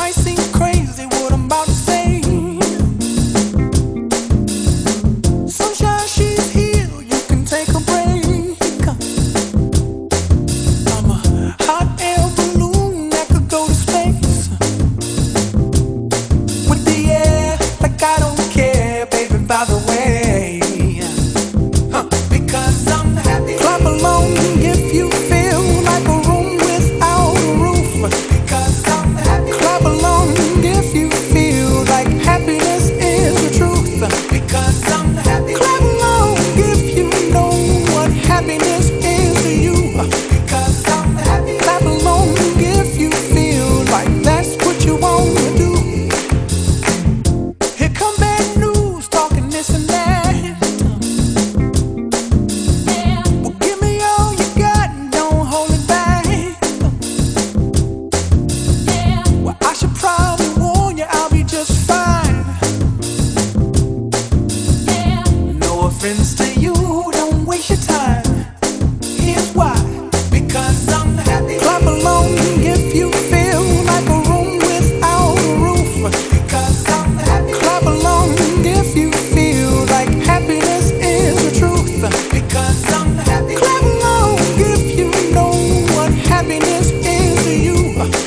might seem crazy what I'm about to say. Sunshine, she's here, you can take a break. I'm a hot air balloon that could go to space with the air, like I don't care, baby, by the way. Because I'm happy. Clap along if you feel like a room without a roof. Because I'm happy. Clap along if you feel like happiness is the truth. Because I'm happy. Clap along if you know what happiness is to you. Because I'm happy. Clap along if you feel like that's what you want to do. Here come bad news, talking this and that. Friends to you, don't waste your time. Here's why. Because I'm happy. Clap along if you feel like a room without a roof. Because I'm happy. Clap along if you feel like happiness is the truth. Because I'm happy. Clap along if you know what happiness is to you.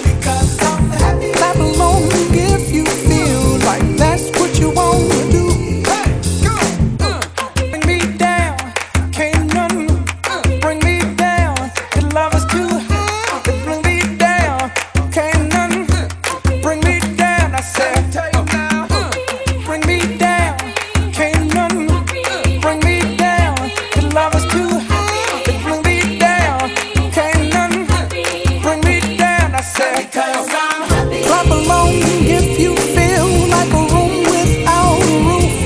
Because I'm happy. Clap along if you feel like that's what you want to do. Clap along if you feel like a room without a roof.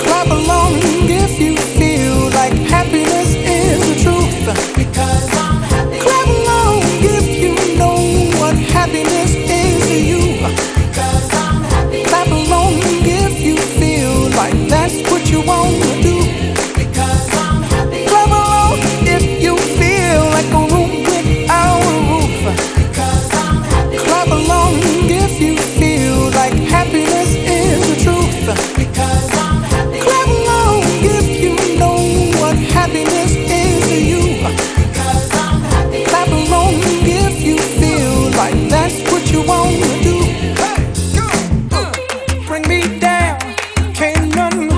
Clap along if you feel like happiness is the truth. Clap along if you know what happiness is to you. Clap along if you feel like that's what you want to do. Clap along if you feel like a room without a roof. Clap along if you feel like happiness is the truth. Clap along if you know what happiness is to you. Clap along if you feel like that's what you want to do. Bring me down, can't none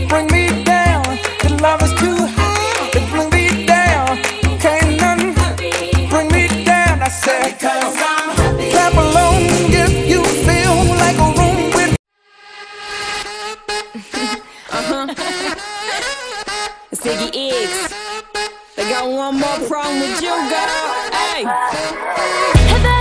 bring me down. The love is too high to bring me down. Can't none bring me down. I said, clap along if you feel like a room with. Ziggy X, they got one more problem with you, girl. Hey.